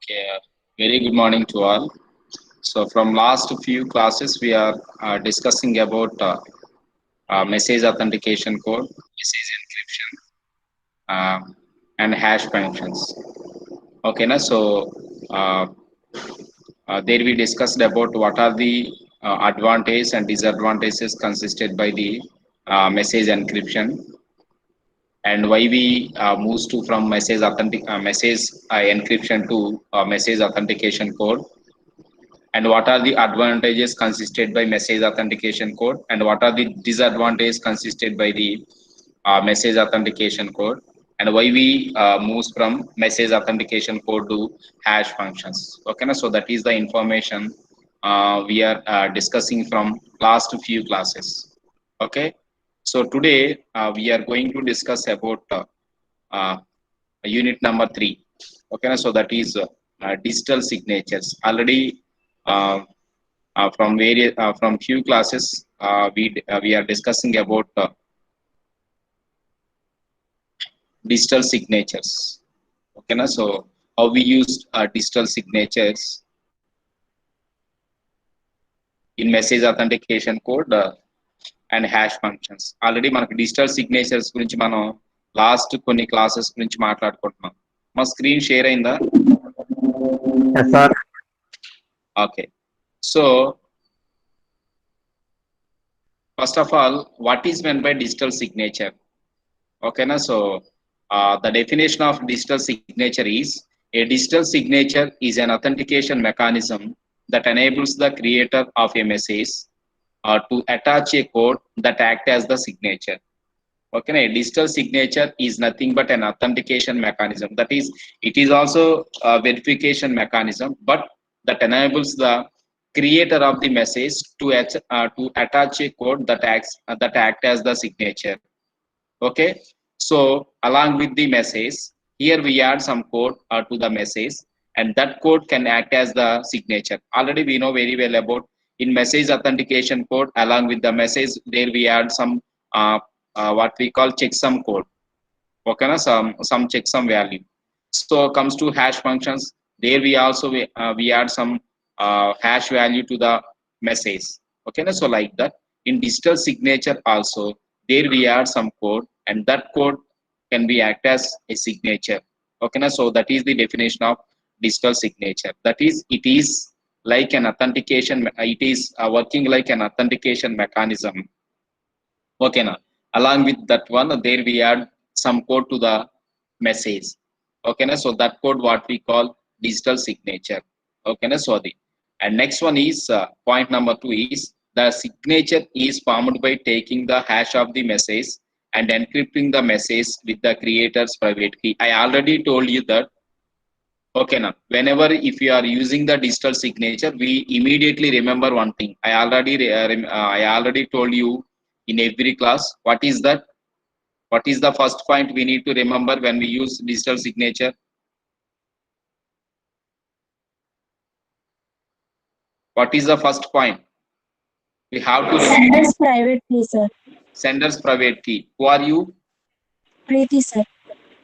Okay, very good morning to all. So, from last few classes, we are discussing about message authentication code, message encryption, and hash functions. Okay, na? Uh, there we discussed about what are the advantages and disadvantages consisted by the message encryption, and why we moves to from message encryption to message authentication code, and what are the advantages consisted by message authentication code, and what are the disadvantages consisted by the message authentication code, and why we moves from message authentication code to hash functions. Okay, so that is the information we are discussing from last few classes. Okay, so today we are going to discuss about uh, unit number 3. Okay, so that is digital signatures. Already uh, from few classes we are discussing about digital signatures. Okay, so how we use digital signatures in message authentication code and hash functions. Already మనకు digital signatures గురించి మనం last కొన్ని classes గురించి మాట్లాడుకుంటున్నాం. మా screen share అయిందా? Yes, sir. Okay, so first of all, what is meant by digital signature? Okay, na? So the definition of digital signature is a digital signature is an authentication mechanism that enables the creator of a message to attach a code that act as the signature. Okay, na? A digital signature is nothing but an authentication mechanism. That is, it is also a verification mechanism, but that enables the creator of the message to attach a code that act as the signature. Okay, so along with the message, here we add some code to the message, and that code can act as the signature. Already we know very well about in message authentication code. Along with the message, there we add some what we call checksum code. Okay, na? Some checksum value. So comes to hash functions, there we also we add some hash value to the message. Okay, na? So like that, in digital signature also, there we add some code, and that code can be act as a signature. Okay, na? So that is the definition of digital signature. That is, it is like an authentication, it is working like an authentication mechanism. Okay, na? Along with that one, there we add some code to the message. Okay, na? So that code what we call digital signature. Okay, na? So the and next one is point number 2 is the signature is formed by taking the hash of the message and encrypting the message with the creator's private key. I already told you that. Okay, now whenever if you are using the digital signature, we immediately remember one thing. I already told you in every class. What is that? What is the first point we need to remember when we use digital signature? What is the first point? We have to remember Sender's private key, sir. sender's private key. Who are you? Preeti, sir.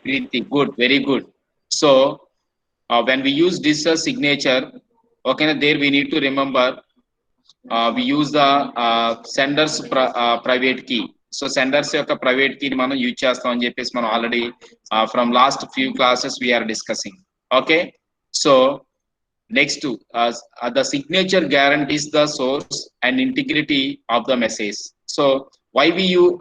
Preeti. Good, very good. So when we use digital signature, okay, there we need to remember we use the sender's private key. So senders యొక్క private key మనం use చేస్తాం అని చెప్పేసి మనం already from last few classes we are discussing. Okay, so next the signature guarantees the source and integrity of the message. So why we use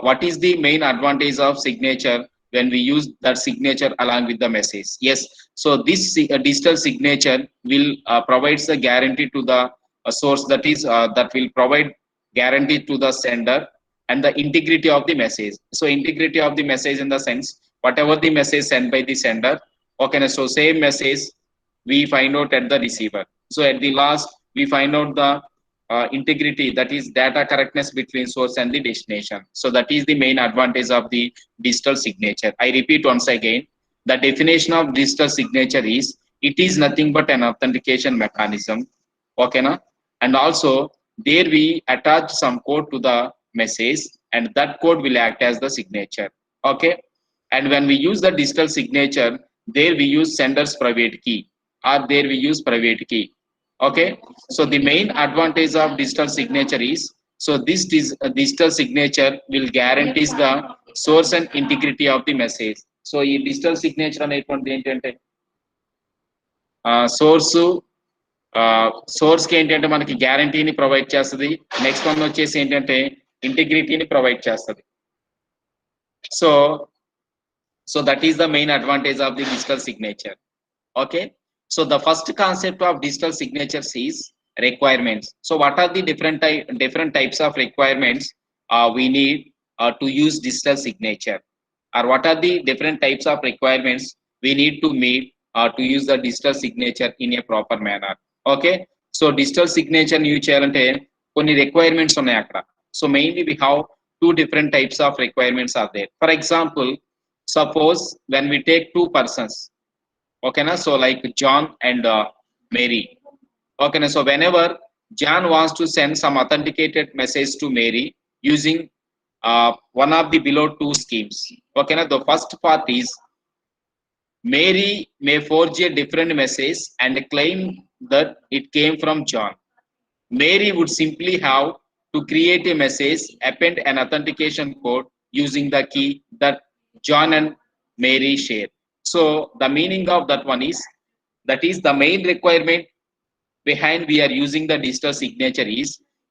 what is the main advantage of signature when we use that signature along with the message? Yes, so this digital signature will provides the guarantee to the source, that is that will provide guarantee to the sender, and the integrity of the message. So integrity of the message in the sense, whatever the message sent by the sender, okay, so same message we find out at the receiver. So at the last we find out the integrity, that is data correctness between source and the destination. So that is the main advantage of the digital signature. I repeat once again, the definition of digital signature is it is nothing but an authentication mechanism. Okay, na? And also there we attach some code to the message, and that code will act as the signature. Okay, and when we use the digital signature, there we use sender's private key. or there we use private key. Okay, so the main advantage of digital signature is, so this digital signature will guarantees the source and integrity of the message. So ఈ digital signature అనేటువంటిది ఏంటంటే source కి ఏంటంటే మనకి గ్యారంటీని provide చేస్తుంది. Next one వచ్చేసి ఏంటంటే ఇంటిగ్రిటీని provide చేస్తుంది. So that is the main advantage of the digital signature. Okay, so the first concept of digital signatures is requirements. So what are the different types of requirements we need to use digital signature, or what are the different types of requirements we need to meet to use the digital signature in a proper manner. Okay, so digital signature ని use చేయాలంటే కొన్ని requirements ఉన్నాయి అక్కడ. So mainly we have two different types of requirements are there. For example, suppose when we take two persons, okay na, so like John and Mary. Okay na, so whenever John wants to send some authenticated message to Mary using one of the below two schemes. Okay na, the first part is Mary may forge a different message and claim that it came from John. Mary would simply have to create a message, append an authentication code using the key that John and Mary share. So the meaning of that one is, that is the main requirement behind we are using the digital signature is,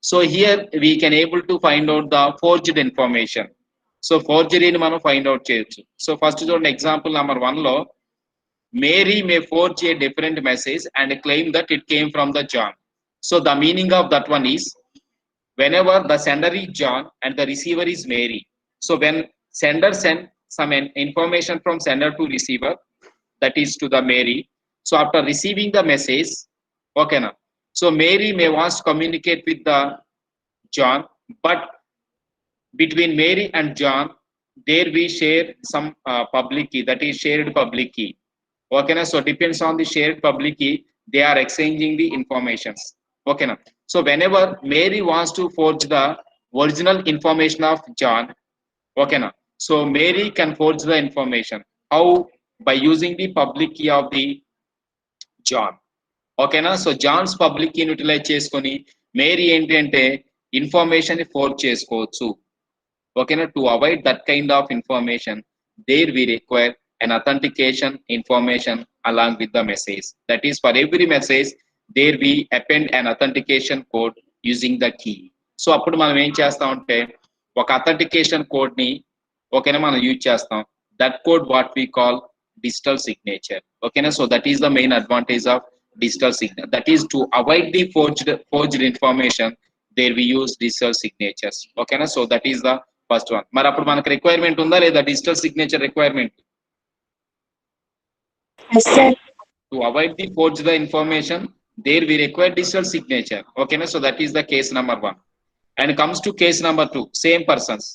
so here we can able to find out the forged information. So forgery ni మనం find out చేయొచ్చు. So first చూడండి example number 1 లో Mary may forge a different message and claim that it came from the John. So the meaning of that one is, whenever the sender is John and the receiver is Mary, so when sender send some information from sender to receiver, that is to the Mary. So after receiving the message, okay na, so Mary may wants to communicate with the John, but between Mary and John there we share some public key, that is shared public key. Okay na, so depends on the shared public key they are exchanging the informations. Okay na, so whenever Mary wants to forge the original information of John, okay na, so Mary can forge the information. How? By using the public key of the John. Okay na, so John's public key utilize చేసుకొని Mary ఏంటి అంటే information ని forge చేసుకోవచ్చు. Okay na, to avoid that kind of information, there we require an authentication information along with the message. That is, for every message there we append an authentication code using the key. So అప్పుడు మనం ఏం చేస్తామంటే ఒక authentication code ని ఓకేనా మనం use చేస్తాం. That code what we call digital signature. Okay na, so that is the main advantage of digital signature. That is, to avoid the forged information, there we use digital signatures. Okay na, so that is the first one. మరి అప్పుడు మనకు requirement ఉందా లేదా digital signature requirement? Yes, sir. To avoid the forged the information, there we require digital signature. Okay na, so that is the case number 1. And comes to case number 2, same persons.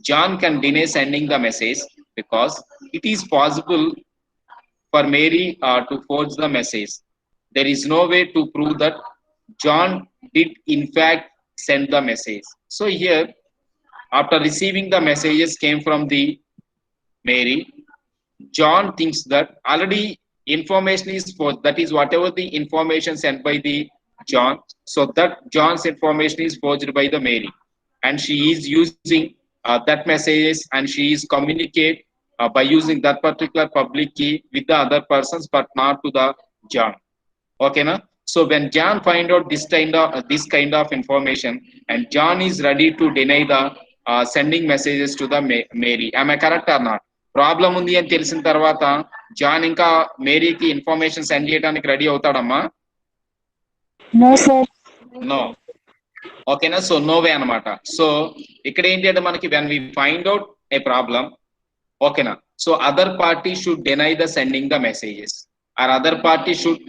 John can deny sending the message because it is possible for Mary to forge the message. There is no way to prove that John did in fact send the message. So here, after receiving the messages came from the Mary, John thinks that already information is forged. That is, whatever the information sent by the John, so that John's information is forged by the Mary, and she is using that messages, and she is communicate by using that particular public key with the other persons, but not to the John. Okay na, so when John find out this kind of information, and John is ready to deny the sending messages to the Mary. Am I correct or not? Problem ఉంది అని తెలిసిన తర్వాత John ఇంకా మేరీకి information send చేయడానికి ready అవుతాడమ్మా? No, sir. No. ఓకేనా, so no way అనమాట. సో ఇక్కడ ఏంటి అంటే మనకి when we find out a problem, ఓకేనా, so other party should deny the sending the messages, or other party should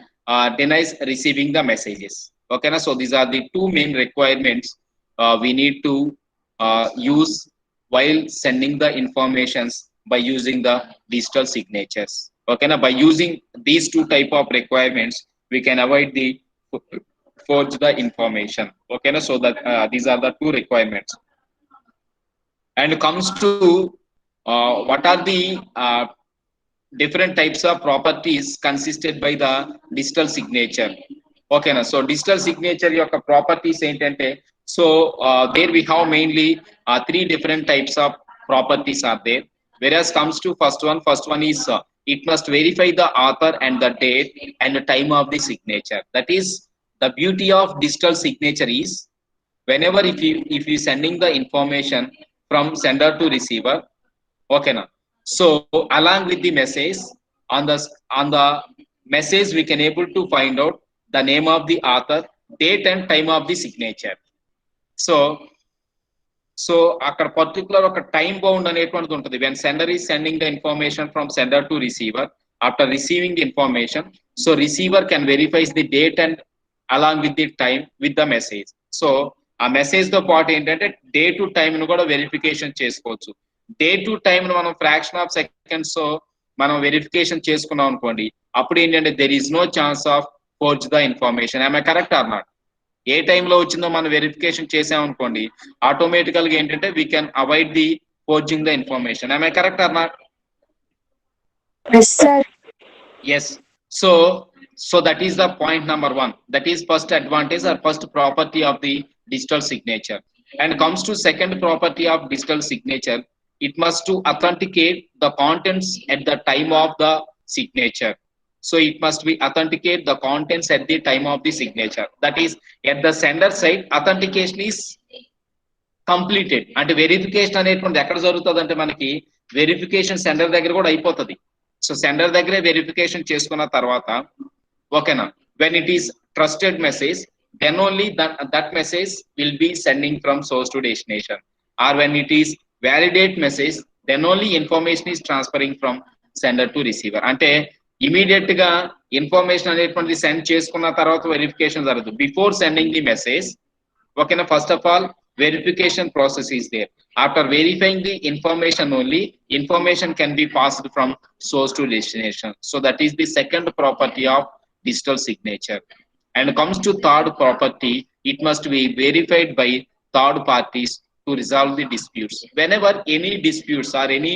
denies receiving the messages. Okay na, so these are the two main requirements we need to use while sending the informations by using the digital signatures. Okay na, by using these two type of requirements we can avoid the forge the information. Okay na, so that these are the two requirements. And comes to what are the different types of properties consisted by the digital signature. Okay na, so digital signature యొక్క properties ఏంటంటే, so there we have mainly three different types of properties are there. Whereas comes to first one is it must verify the author and the date and the time of the signature. That is the beauty of digital signature is, whenever if you sending the information from sender to receiver, okay na, so along with the message, on the message we can able to find out the name of the author, date and time of the signature. So అక్కడ particular ఒక time bound అనేటువంటిది ఉంటుంది. When sender is sending the information from sender to receiver, after receiving the information, so receiver can verifies the date and along with the time with the message. So ఆ message తో పాటు ఏంటంటే day to time ను కూడా verification చేసుకోవచ్చు. Day to time ను మనం fraction of seconds మనం వెరిఫికేషన్ చేసుకున్నాం అనుకోండి, అప్పుడు ఏంటంటే there is no chance of forge the information. Am I correct or not? ఏ టైంలో వచ్చిందో మనం వెరిఫికేషన్ చేసామనుకోండి, ఆటోమేటికల్ గా ఏంటంటే we can avoid the forging the information. Am I correct or not? Yes, sir. Yes. So that is the point number one. That is first advantage or first property of the digital signature. And comes to second property of digital signature, it must to authenticate the contents at the time of the signature. So it must be authenticate the contents at the time of the signature. That is, at the sender side, authentication is completed. అంటే verification అనేటువంటి ఎక్కడ జరుగుతుంది అంటే మనకి verification sender దగ్గర కూడా అయిపోతుంది. So sender దగ్గరే వెరిఫికేషన్ చేసుకున్న తర్వాత, ఓకేనా, when it is trusted message, then only that message will be sending from source to destination. Or when it is validate message, then only information is transferring from sender to receiver. అంటే immediate గా information అనేటువంటిది send చేసుకున్న తర్వాత verification జరుగుతుంది. Before sending the message, ఓకేనా, first of all verification process is there. After verifying the information only, information can be passed from source to destination. So that is the second property of digital signature. And comes to third property, it must be verified by third parties to resolve the disputes. Whenever any disputes or any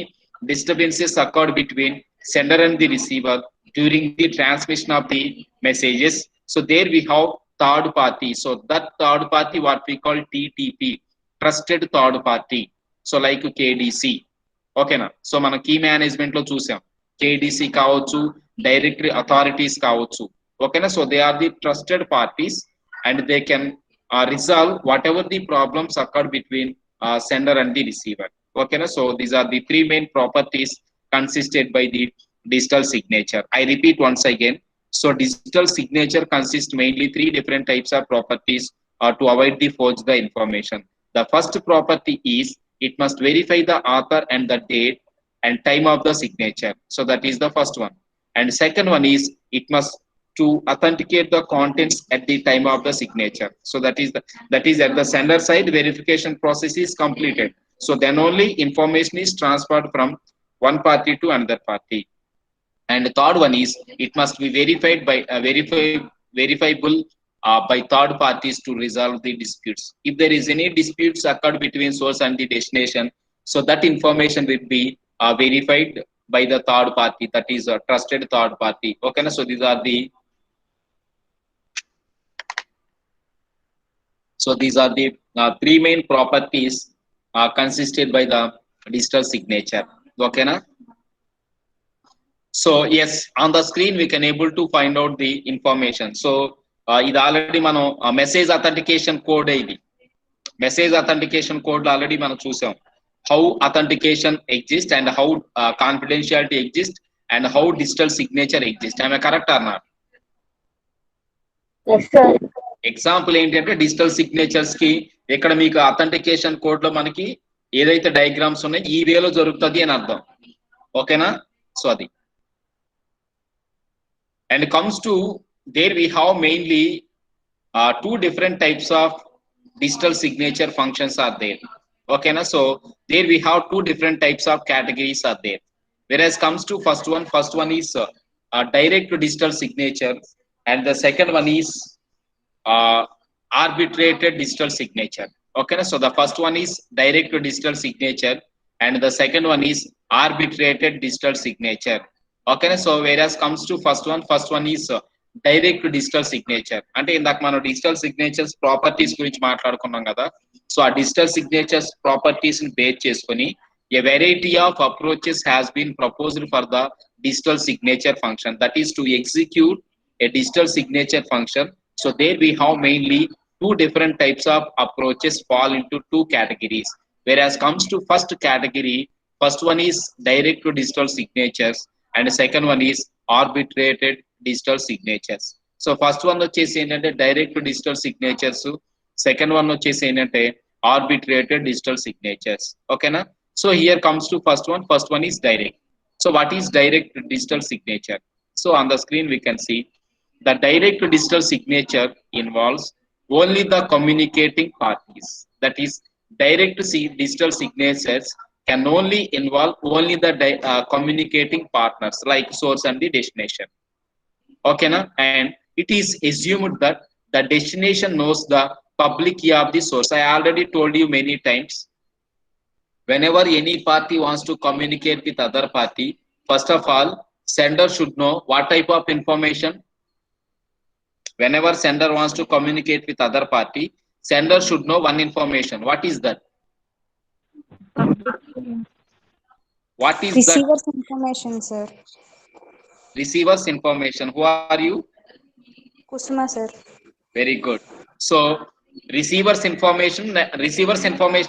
disturbances occurred between sender and the receiver during the transmission of the messages, so there we have third party. So that third party what we call TTP, trusted third party. So like KDC, okay na. So మన key management లో చూసాం, KDC కావచ్చు, directory authorities కావచ్చు, okay na. So they are the trusted parties and they can resolve whatever the problems occurred between sender and the receiver, okay na. So these are the three main properties consisted by the digital signature. I repeat once again. So digital signature consists mainly three different types of properties to avoid the forge the information. The first property is it must verify the author and the date and time of the signature. So that is the first one. And second one is it must to authenticate the contents at the time of the signature. So that is at the sender side, verification process is completed. So then only information is transferred from one party to another party. And the third one is it must be verified by verifiable by third parties to resolve the disputes. If there is any disputes occurred between source and the destination, so that information will be verified by the third party, that is a trusted third party. Okay, so these are the three main properties consisted by the digital signature. Okay na. So yes, on the screen we can able to find out the information. So ఇది already మనం message authentication code, ఇది message authentication code లో already మనం చూసాం how authentication exist and how confidentiality exist and how digital signature exist. Am I correct or not? Yes, sir. Example ఏంటంటే digital signatures కి ఇక్కడ మీకు అథెంటికేషన్ కోడ్ లో మనకి ఏదైతే డయాగ్రామ్స్ ఉన్నాయో ఈ వేలో జరుగుతుంది అని అర్థం, ఓకేనా. సో అది. And comes to there we have mainly two different types of digital signature functions are there, okay na. So there we have two different types of categories are there. Whereas comes to first one is direct digital signature and the second one is arbitrated digital signature, okay na. So the first one is direct digital signature and the second one is arbitrated digital signature, Okay, so whereas comes to first one is direct digital signature. అంటే ఇందాక మనం digital signatures properties గురించి మాట్లాడుకున్నాం కదా. So ఆ digital signatures properties ని base చేసుకొని a variety of approaches has been proposed for the digital signature function, that is to execute a digital signature function. So there we have mainly two different types of approaches fall into two categories. Whereas comes to first category, first one is direct to digital signatures and the second one is arbitrated digital signatures. So first one వచ్చేసి ఏంటంటే direct to digital signatures, second one వచ్చేసి ఏంటంటే arbitrated digital signatures. ఓకేనా? So here comes to first one is direct. So what is direct digital signature? So on the screen we can see the direct digital signature involves only the communicating parties. That is, direct digital signatures can only involve only the communicating partners like source and the destination. Okay, na? And it is assumed that the destination knows the public key of the source. I already told you many times, whenever any party wants to communicate with other party, first of all, sender should know what type of information. Whenever sender wants to communicate with other party, sender should know one information. What is that? What is Receiver's that? information, sir. Receiver's information. Who are you? Kusuma, sir. Very good. So receivers information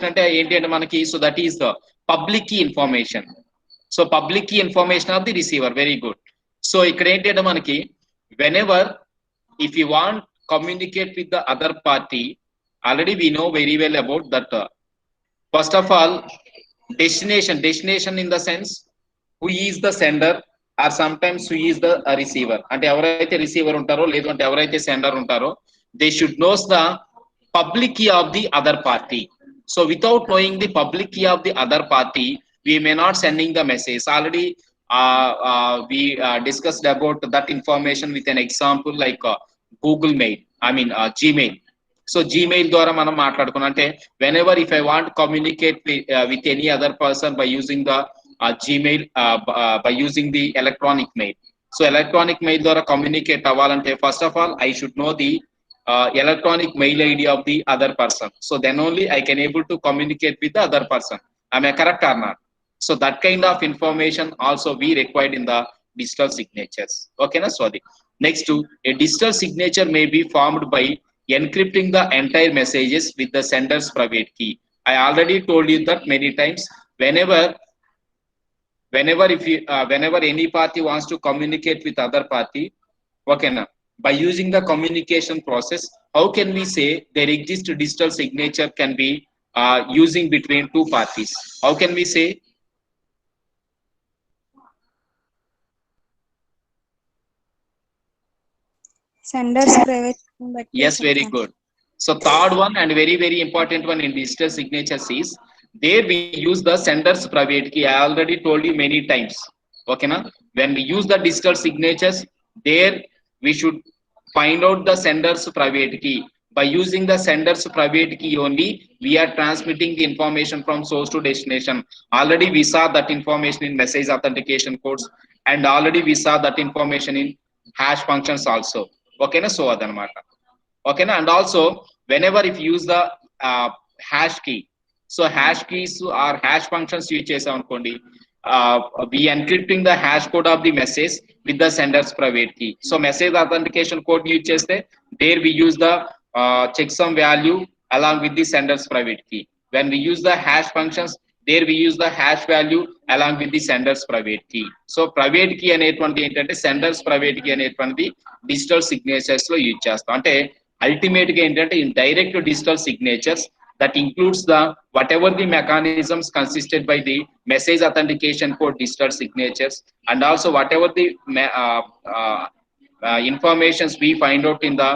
అంటే ఏంటి అంటే మనకి, so that is the public key information. So public key information of the receiver. Very good. So ఇక్కడ ఏంటి అంటే మనకి, whenever if you want communicate with the other party, already we know very well about that. First of all, destination in the sense who is the sender or sometimes who is the receiver. అంటే ఎవరైతే receiver ఉంటారో లేదంటే ఎవరైతే sender ఉంటారో, they should know the public key of the other party. So without knowing the public key of the other party, we may not sending the message. Already we discussed about that information with an example like Google Mail, Gmail. So Gmail ద్వారా మనం మాట్లాడుకున్నాం అంటే whenever if I want to communicate with any other person by using the Gmail, by using the electronic mail. So electronic mail ద్వారా communicate అవ్వాలంటే first of all I should know the electronic mail ID of the other person. So then only I can able to communicate with the other person. Am I correct or not? So that kind of information also we required in the digital signatures. Okay, na? So the next to a digital signature may be formed by encrypting the entire messages with the sender's private key. I already told you that many times. Whenever any party wants to communicate with other party, okay na, by using the communication process, how can we say there exists digital signature can be using between two parties? How can we say? Sender's private. Yes, very good. So third one and very, very important one in digital signatures is there we use the sender's private key. I already told you many times. Okay, na? When we use the digital signatures, there we should find out the sender's private key. By using the sender's private key only, we are transmitting the information from source to destination. Already we saw that information in message authentication codes, and already we saw that information in hash functions also. Okay, na? So adanamata. Okay, na? And also whenever if you use the hash key, so hash keys or hash functions use chesam anukondi, we encrypting the hash code of the message with the sender's private key. So message authentication code use cheste, there we use the checksum value along with the sender's private key. When we use the hash functions, there we use the hash value along with the sender's private key. So private key అనేటువంటి ఏంటంటే sender's private key అనేటువంటి digital signatures లో use చేస్తాం. అంటే ultimate గా ఏంటంటే in direct digital signatures, that includes the whatever the mechanisms consisted by the message authentication code digital signatures, and also whatever the informations we find out in the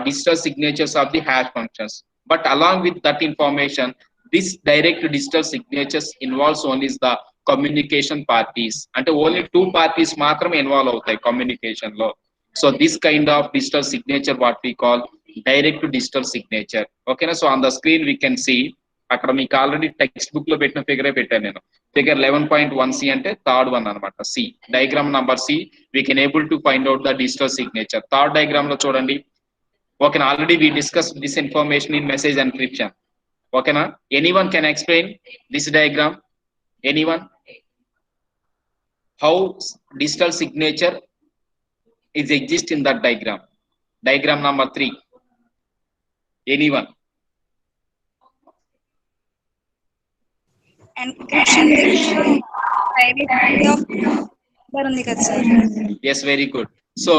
digital signatures of the hash functions. But along with that information, this direct digital signatures involves only the communication parties. And only two parties మాత్రమే involve అవుతాయి communication లో. So this kind of digital signature what we call direct to digital signature. Okay, so on the screen we can see అక్కడ మీకు already text book లో పెట్టిన ఫిగరే పెట్టాను నేను. Figure 11.1C అంటే థర్డ్ వన్ అనమాట. C diagram number C we can able to find out the digital signature. Third diagram లో చూడండి. ఓకేనా, already we discuss this information in message encryption. ఓకేనా, anyone can explain this diagram? Anyone? How digital signature is exist in that diagram? Diagram number 3. Anyone? Encryption private key of number ఉంది కదా sir. Yes, very good. So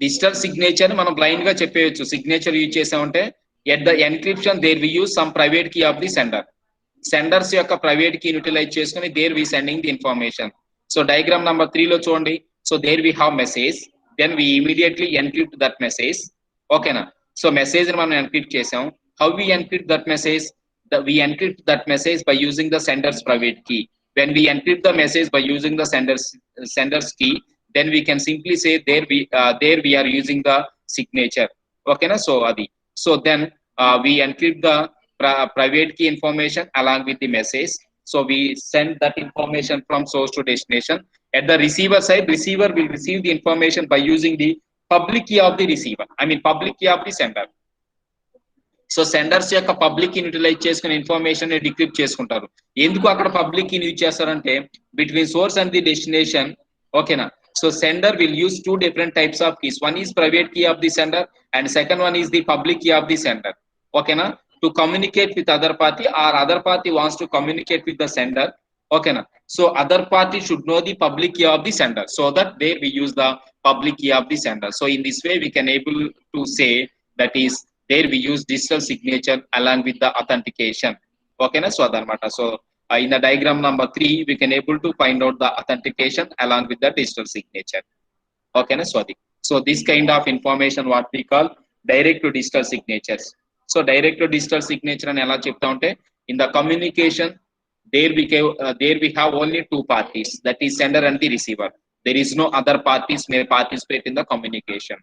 digital signature మనం blind గా చెప్పేయచ్చు. Signature use చేసామంటే at the encryption there we use some private key of the sender. Senders యొక్క private key utilize చేసుకుని there we sending the information. So diagram number 3 లో చూడండి. So there we have message, then we immediately encrypt that message. Okay na, so message ni manam encrypt chesam. How we encrypt that message? We encrypt that message by using the sender's private key. When we encrypt the message by using the sender's key, then we can simply say there we are using the signature. Okay na, so adi, so then we encrypt the private key information along with the message. So we send that information from source to destination. At the receiver side, receiver will receive the information by using the public key of the receiver. I mean public key of the sender. So senders యొక్క public key utilize చేసుకుని information ని decrypt చేసుకుంటారు. ఎందుకు అక్కడ public key use చేస్తారంటే between source and the destination. ఓకేనా, so sender will use 2 different types of keys. One is private key of the sender and second one is the public key of the sender. ఓకేనా, to communicate with other party or other party wants to communicate with the sender. Okay na, so other party should know the public key of the sender, so that there we use the public key of the sender. So in this way we can able to say that is there we use digital signature along with the authentication. Okay na, so adanamata. So in the diagram number 3 we can able to find out the authentication along with the digital signature. Okay na, so this kind of information what we call direct to digital signatures. So direct to digital signature అని ఎలా చెప్తా ఉంటే in the communication there we have only 2 parties, that is sender and the receiver. There is no other parties may participate in the communication.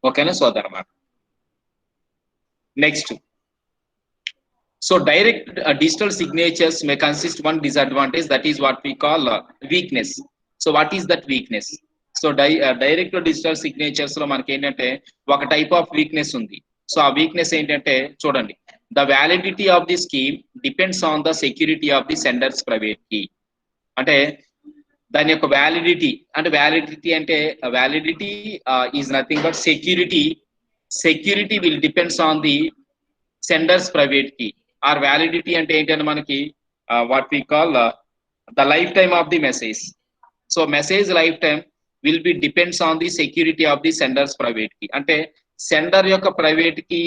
Okay na, so adanamata. Next, so direct digital signatures may consist one disadvantage, that is what we call weakness. So what is that weakness? So direct to digital signatures లో మనకి ఏంటంటే ఒక type of weakness ఉంది. So ఆ weakness ఏంటంటే చూడండి, the validity of the scheme depends on the security of the sender's private key. అంటే దాని యొక్క వ్యాలిడిటీ అంటే validity is nothing but security will depends on the sender's private key. Or validity అంటే ఏంటంటే మనకి what we call the lifetime of the message. So message lifetime will be depends on the security of the sender's private key. అంటే sender యొక్క private key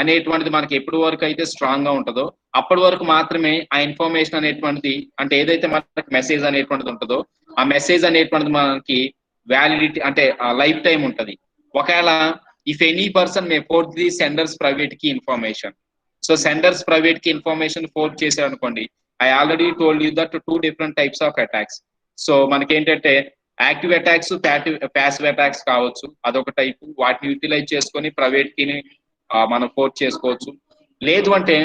అనేటువంటిది మనకి ఎప్పటి వరకు అయితే స్ట్రాంగ్ గా ఉంటుందో అప్పటి వరకు మాత్రమే ఆ ఇన్ఫర్మేషన్ అనేటువంటిది, అంటే ఏదైతే మనకి మెసేజ్ అనేటువంటిది ఉంటుందో ఆ మెసేజ్ అనేటువంటిది మనకి వ్యాలిడిటీ అంటే లైఫ్ టైం ఉంటుంది. ఒకవేళ if any person may forge the sender's private key information, so sender's private key information forge చేశారు అనుకోండి, I already told you that 2 different types of attacks. So మనకి ఏంటంటే యాక్టివ్ అటాక్స్, ప్యాసివ్ అటాక్స్ కావచ్చు, అదొక type. వాటిని utilise చేసుకొని private కీని మనం ఫోర్జ్ చేసుకోవచ్చు. లేదు అంటే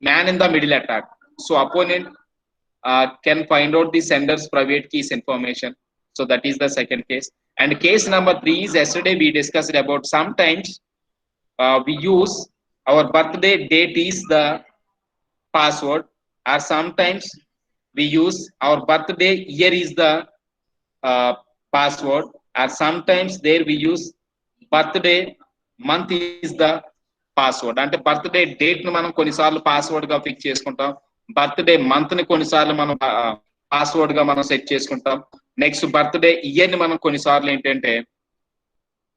man in the middle attack. So opponent can find out the sender's private keys information. So that is the second case. And case number 3 is yesterday we discussed about sometimes we use our birthday date is the password, or sometimes we use our birthday year is the password, or sometimes there we use birthday month is the password. అంటే birthday date ను మనం కొన్నిసార్లు password గా fix చేసుకుంటాం, birthday month ని కొన్నిసార్లు మనం password గా మనం సెట్ చేసుకుంటాం. నెక్స్ట్ బర్త్డే ఇయర్ ని మనం కొన్నిసార్లు ఏంటంటే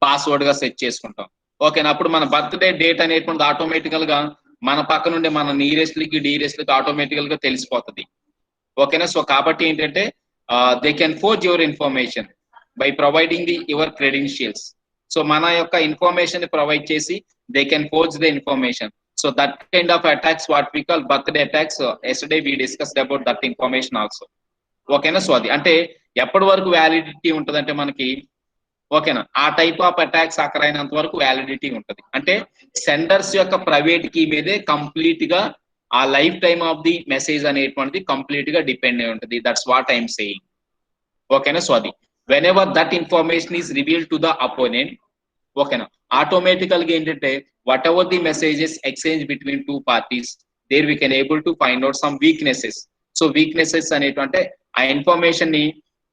పాస్వర్డ్ గా సెట్ చేసుకుంటాం. ఓకేనా, అప్పుడు మన బర్త్డే డేట్ అనేటువంటి ఆటోమేటికల్ గా మన పక్క నుండి మన నియరెస్ట్ కి డీరెస్ట్ కి ఆటోమేటికల్ గా తెలిసిపోతుంది. ఓకేనా, సో కాబట్టి ఏంటంటే they can forge your information by providing the your credentials. So మన యొక్క ఇన్ఫర్మేషన్ ని ప్రొవైడ్ చేసి they can forge the information. So that kind of attacks what we call birthday attacks. Yesterday we discussed about that information also. ఓకేనా, so అది అంటే ఎప్పటి వరకు validity ఉంటుందంటే మనకి ఓకేనా. ఆ టైప్ ఆఫ్ అటాక్స్ అకర్ అయినంత వరకు వ్యాలిడిటీ ఉంటుంది. అంటే సెండర్స్ యొక్క ప్రైవేట్ కీ మీదే కంప్లీట్ గా ఆ life time of the message అనేటువంటిది కంప్లీట్ గా డిపెండ్ అయి ఉంటుంది. That's what I'm saying. ఓకేనా. సో అది whenever that information is revealed to the opponent, ఓకేనా, ఆటోమేటికల్ గా ఏంటంటే whatever the messages exchange between two parties, there we can able to find out some weaknesses. So weaknesses అనేటువంటి ఆ information ని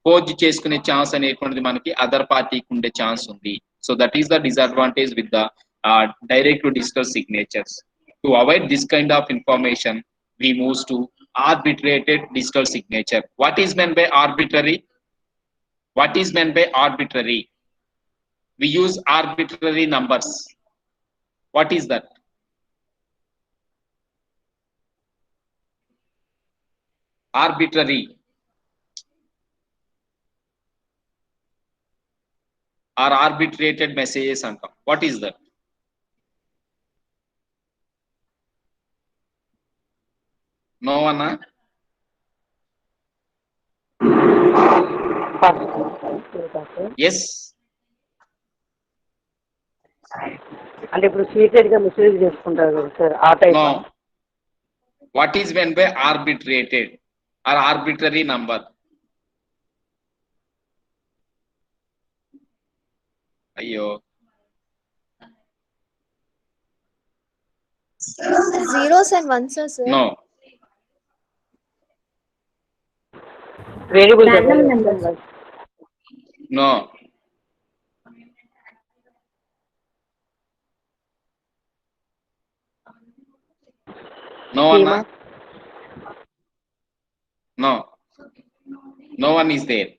forge చేసుకునే ఛాన్స్ అనేటువంటిది మనకి అదర్ పార్టీకి ఉండే ఛాన్స్ ఉంది. So that is the disadvantage with the direct to digital signatures. To avoid this kind of information, we move to arbitrated digital signature. What is meant by arbitrary? What is meant by arbitrary? We use arbitrary numbers. What is that? Arbitrary or arbitrated messages antam. What is that? No one? Yes. అంటే ఇప్పుడు secret గా message చేసుకుంటారు కదా sir, ఆ type. No. What is meant by arbitrated or arbitrary number? అయ్యో, Zeros and ones, sir. no. Variable Random numbers. No. No one? Schema. No. No one is there.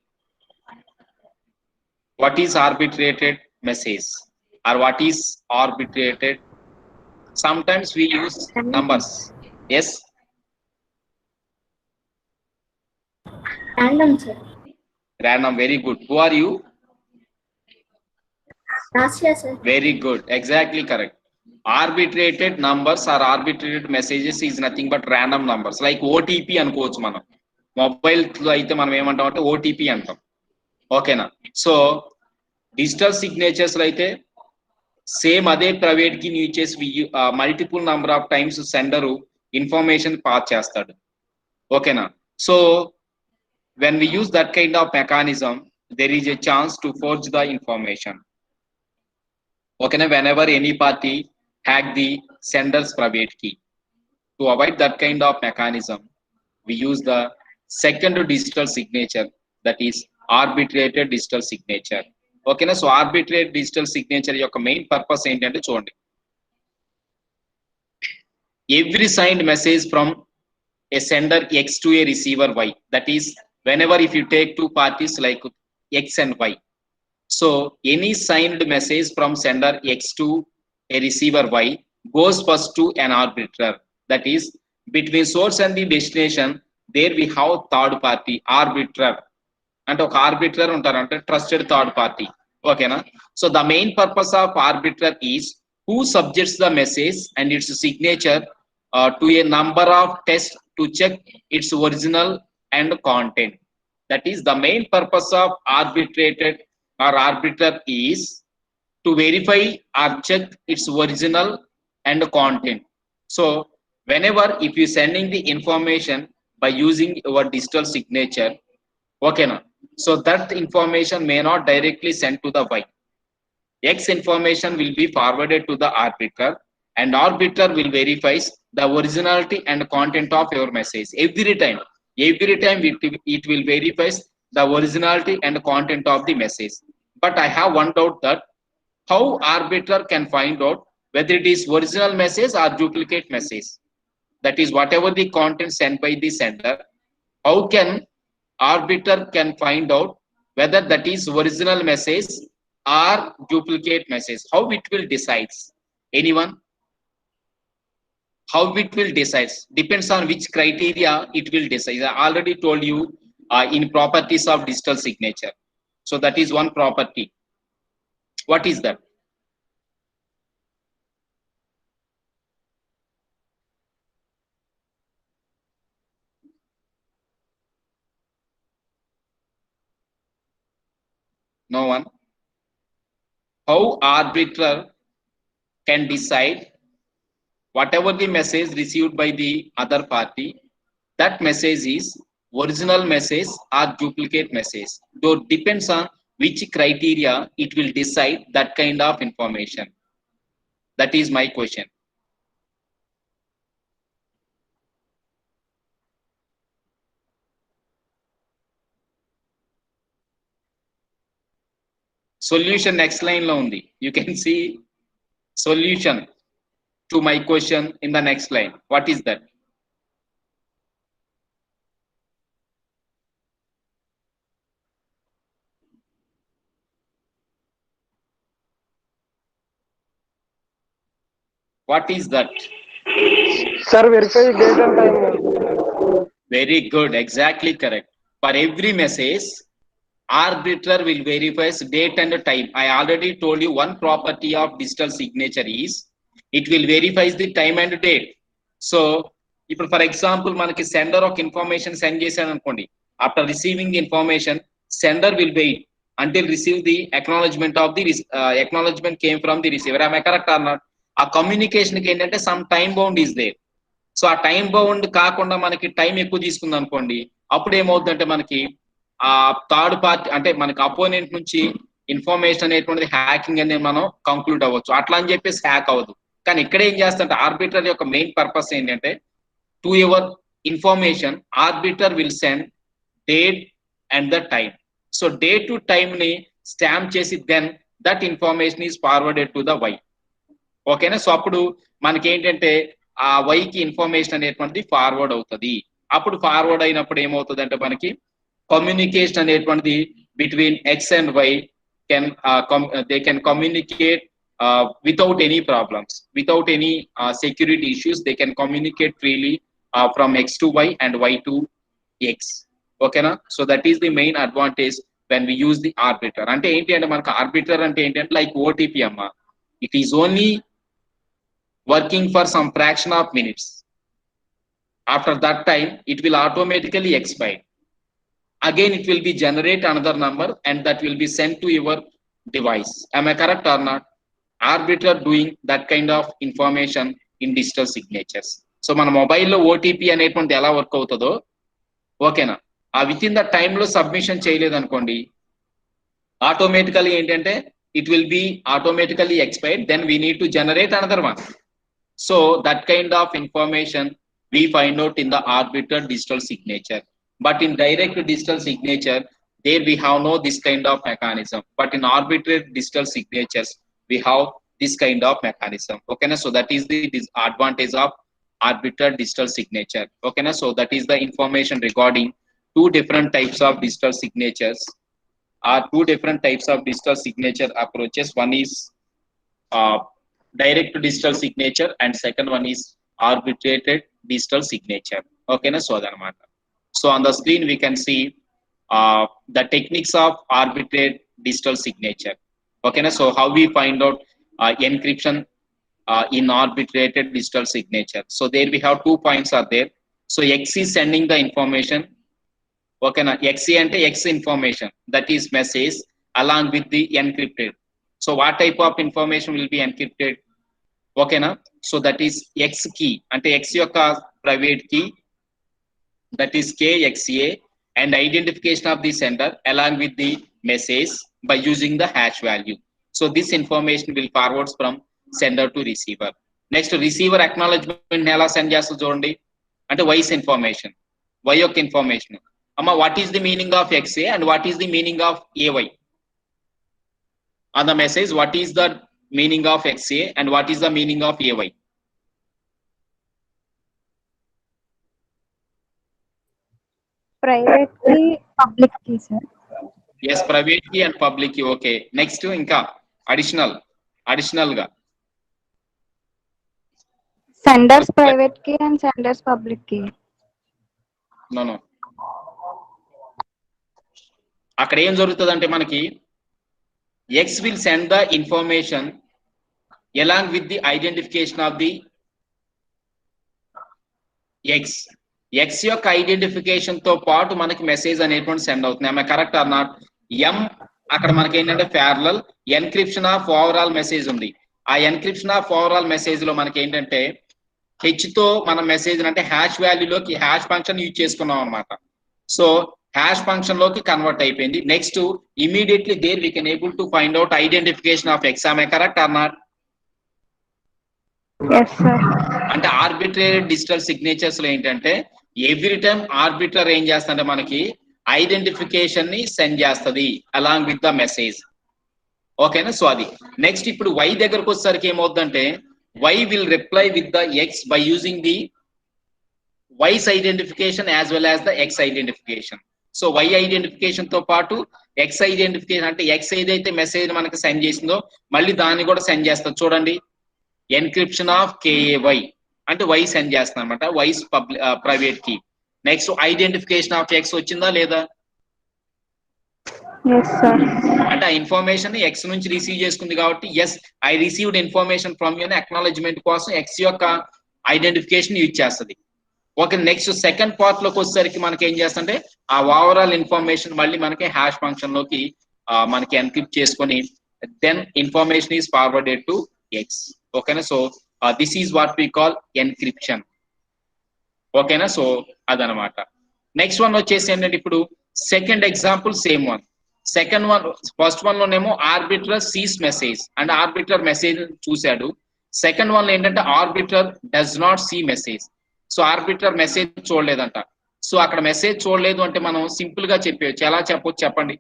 What is arbitrated message or what is arbitrated? Sometimes we use numbers. Yes. Random, sir. Random. Very good. Who are you? Rasya, sir. Very good. Exactly correct. Arbitrated numbers or arbitrated messages is nothing but random numbers. Like OTP అనుకోవచ్చు మనం. Mobile లో అయితే మనం ఏమంటాం అంటే OTP అంటాం. ఓకేనా. So digital signatures లో అయితే సేమ్ అదే ప్రైవేట్ కి యూజ్ చేసి multiple number of times sender information pass చేస్తాడు. ఓకేనా. So when we use that kind of mechanism, there is a chance to forge the information. Okay, whenever any party hack the sender's private key, to avoid that kind of mechanism, we use the second digital signature, that is arbitrated digital signature. Okay, so arbitrated digital signature యొక్క main purpose ఏంటంటే చూడండి, every signed message from a sender X to a receiver Y, that is whenever if you take two parties like X and Y, so any signed message from sender X to a receiver Y goes first to an arbiter, that is between source and the destination there we have third party arbiter. అంటే ఒక arbiter ఉంటారంటే trusted third party. ఓకేనా. So the main purpose of arbiter is who subjects the message and its signature to a number of tests to check its original and content. That is the main purpose of arbitrated or arbiter is to verify or check its original and content. So whenever if you sending the information by using your digital signature, okay na, so that information may not directly send to the Y. X information will be forwarded to the arbiter and arbiter will verify the originality and content of your message. Every time it will verify the originality and content of the message. But I have one doubt, that how arbiter can find out whether it is original message or duplicate message. That is whatever the content sent by the sender, how can arbiter can find out whether that is original message or duplicate message? How it will decide? Anyone? How it will decide? Depends on which criteria it will decide. I already told you in properties of digital signature. So that is one property. What is that? No one? how arbiter can decide whatever the message received by the other party, that message is original message or duplicate message. So depends on which criteria it will decide that kind of information. That is my question. Solution next line lo undi. You can see solution to my question in the next line. What is that? What is that? Sir, verify date and time. Very good, exactly correct. For every message, arbiter will verify date and time. I already told you one property of digital signature is it will verify the time and date. So, ఇప్పుడు for example మనకి sender ఒక information send చేశాను అనుకోండి, after receiving the information sender will wait until receive the acknowledgement of the acknowledgement came from the receiver. Am I correct or not? ఆ communication కి ఏంటంటే some time bound is there. So ఆ time bound కాకుండా మనకి time ఎక్కువ తీసుకుంది అనుకోండి, అప్పుడు ఏమవుతుందంటే మనకి ఆ థర్డ్ పార్టీ అంటే మనకి అపోనెంట్ నుంచి ఇన్ఫర్మేషన్ అనేటువంటిది హ్యాకింగ్ అనేది మనం కంక్లూడ్ అవ్వచ్చు. అట్లా అని చెప్పేసి హ్యాక్ అవ్వదు. కానీ ఇక్కడ ఏం చేస్తుంటే ఆర్బిటర్ యొక్క మెయిన్ పర్పస్ ఏంటంటే to your information arbiter will send date and the time. So day to time ని స్టాంప్ చేసి then that information is forwarded to the Y. ఓకేనా? సో అప్పుడు మనకి ఏంటంటే ఆ వైకి ఇన్ఫర్మేషన్ అనేటువంటిది ఫార్వర్డ్ అవుతుంది. అప్పుడు ఫార్వర్డ్ అయినప్పుడు ఏమవుతుంది అంటే మనకి కమ్యూనికేషన్ అనేటువంటిది between X and Y can they can communicate without any problems, without any security issues. They can communicate freely from x to y and y to x. Okay na? So that is the main advantage when we use the arbiter. Ante enti ante manaki arbiter ante enti ante like OTP amma, it is only working for some fraction of minutes. After that time it will automatically expire. Again it will be generate another number and that will be sent to your device. Am I correct or not? Arbiter doing that kind of information in digital signatures. So మన మొబైల్లో OTP అనేటువంటి ఎలా work అవుతుందో, ఓకేనా, ఆ within the time లో submission చేయలేదు అనుకోండి, ఆటోమేటికలీ ఏంటంటే it will be automatically expired, then we need to generate another one. So that kind of information we find out in the arbiter digital signature. But in direct digital signature, there we have no this kind of mechanism. But in arbiter digital signatures, we have this kind of mechanism. Okay na? So that is the disadvantage of arbiter digital signature. Okay na? So that is the information regarding two different types of digital signatures, two different types of digital signature approaches. One is direct digital signature and second one is arbitrated digital signature. Okay na? So adanamata. So on the screen we can see the techniques of arbitrate digital signature. Okay na? So how we find out encryption in arbitrated digital signature. So there we have 2 points are there. So X is sending the information. Okay na? X ante X information, that is message along with the encrypted. So what type of information will be encrypted? Okay na? So that is X key ante X yokka private key, that is KXA, and identification of the sender along with the message by using the hash value. So this information will forwards from sender to receiver. Next, receiver acknowledgement ela send chestadu chudandi ante Y's information, Y యొక్క information. Amma, what is the meaning of XA and what is the meaning of AY? On the message, what is the meaning of XA and what is the meaning of AY? Private key, public key, sir. Yes, private key and public key. Okay. Next inka additional ga Sender's private key and sender's public key. no అక్కడ ఏం జరుగుతుందంటే మనకి X will send the information along with the identification of the X యొక్క identification తో పాటు మనకి message అనేటువంటి send అవుతుంది. ఆమె కరెక్ట్ ఆర్ నాట్? M అక్కడ మనకి ఏంటంటే parallel encryption of overall message ఉంది. ఆ ఎన్క్రిప్షన్ ఆఫ్ ఓవరాల్ మెసేజ్ లో మనకి ఏంటంటే హెచ్ తో మన మెసేజ్ అంటే హ్యాష్ వాల్యూలోకి హ్యాష్ ఫంక్షన్ యూజ్ చేసుకున్నాం అనమాట. సో హ్యాష్ ఫంక్షన్ లోకి కన్వర్ట్ అయిపోయింది. Next immediately there we can able to find out identification of X. Am I correct or not? Yes, sir. అంటే ఆర్బిట్రరీ డిజిటల్ సిగ్నేచర్స్ లో ఏంటంటే ఎవ్రీ టైం ఆర్బిట్రర్ ఏం చేస్తుంటే మనకి ఐడెంటిఫికేషన్ ని సెండ్ చేస్తుంది అలాంగ్ విత్ ద మెసేజ్. ఓకేనా? సో అది నెక్స్ట్ ఇప్పుడు వై దగ్గరకు వచ్చేసరికి ఏమవుతుందంటే Y will reply with the X by using the Y's identification as well as the X identification. So Y identification తో పాటు ఎక్స్ ఐడెంటిఫికేషన్ అంటే ఎక్స్ ఏదైతే మెసేజ్ మనకి సెండ్ చేసిందో మళ్ళీ దాన్ని కూడా సెండ్ చేస్తుంది. చూడండి, ఎన్క్రిప్షన్ ఆఫ్ కేఏవై అంటే వై సెండ్ చేస్తుంది అనమాట, Y's private key. Next identification of X వచ్చిందా లేదా? Yes, sir. అంటే ఆ ఇన్ఫర్మేషన్ ఎక్స్ నుంచి రిసీవ్ చేసుకుంది కాబట్టి yes I received information from you acknowledgement కోసం ఎక్స్ యొక్క ఐడెంటిఫికేషన్ యూజ్ చేస్తుంది. ఓకే, నెక్స్ట్ సెకండ్ పార్ట్ లోకి వచ్చేసరికి మనకి ఏం చేస్తుంటే ఆ ఓవరాల్ ఇన్ఫర్మేషన్ మళ్ళీ మనకి హ్యాష్ ఫంక్షన్ లోకి మనకి ఎన్క్రిప్ట్ చేసుకొని then information is forwarded to X. ఓకేనా? So this is what we call encryption. ఓకేనా? సో అదనమాట. నెక్స్ట్ వన్ వచ్చేసి ఏంటంటే ఇప్పుడు second example same one. Second one first one లోనేమో arbiter sees message and arbiter message చూశాడు. Second one లో ఏంటంటే arbiter does not see message. So arbiter message చూడలేదంట. సో అక్కడ మెసేజ్ చూడలేదు అంటే మనం సింపుల్ గా చెప్పవచ్చు. ఎలా చెప్పొచ్చు చెప్పండి?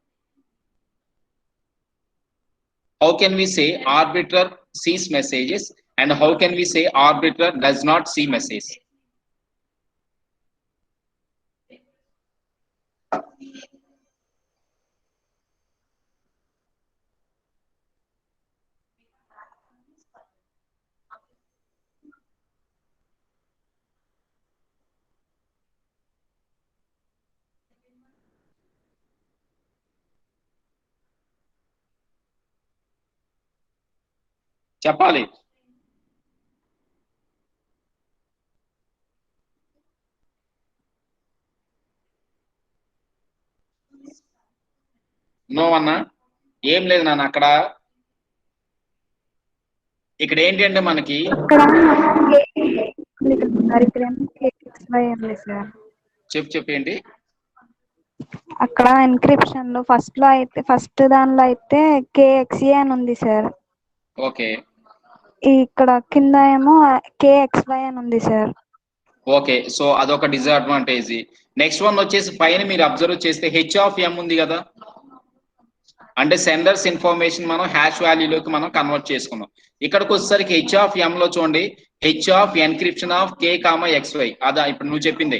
How can we say arbiter sees messages and how can we say arbiter does not see message? చెప్పాలి. నో అన్నా, ఏం లేదు నాన్న. అక్కడ ఇక్కడ ఏంటి అంటే మనకి చెప్పేంటి అక్కడ ఎన్క్రిప్షన్ లో ఫస్ట్ దానిలో అయితే కేఎక్స్ఏ అని ఉంది సార్. ఓకే, ఇక్కడ కింద ఏమో కేఎక్స్వై అని ఉంది సార్. ఓకే, సో అదొక డిసడ్వాంటేజ్. నెక్స్ట్ వన్ వచ్చేసి పైన మీరు అబ్జర్వ్ చేస్తే హెచ్ ఆఫ్ ఎం ఉంది కదా, అంటే సెండర్స్ ఇన్ఫర్మేషన్ మనం హ్యాష్ వాల్యూలోకి మనం కన్వర్ట్ చేసుకున్నాం. ఇక్కడికి వచ్చేసరికి హెచ్ ఆఫ్ ఎం లో చూడండి H of encryption of K comma XY. అదా ఇప్పుడు నువ్వు చెప్పింది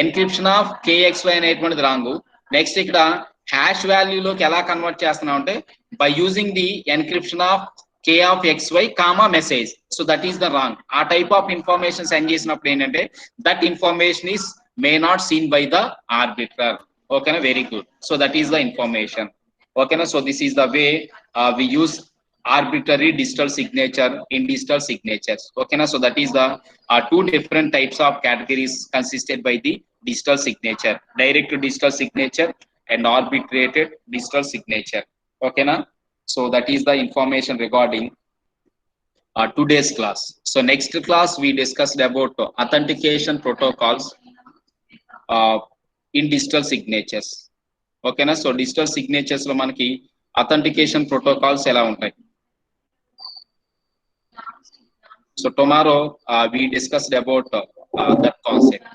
ఎన్క్రిప్షన్ ఆఫ్ కేఎక్స్వై అనేటువంటిది రాంగ్. నెక్స్ట్ ఇక్కడ హ్యాష్ వాల్యూలోకి ఎలా కన్వర్ట్ చేస్తున్నాం అంటే by using the encryption of K of XY comma message. So that is the wrong. ఆ టైప్ ఆఫ్ ఇన్ఫర్మేషన్ సెండ్ చేసినప్పుడు ఏంటంటే that information is may not seen by the arbiter. ఓకేనా? Very good. So that is the information. ఓకేనా? So this is the way we use arbitrary digital signature in digital signatures. Okay, so that is the two different types of categories consisted by the digital signature: direct digital signature and arbitrated digital signature. Okay, so that is the information regarding today's class. So next class we discussed about authentication protocols in digital signatures. Okay, so digital signatures lo manaki authentication protocols ela untayi. So tomorrow we discussed about that concept.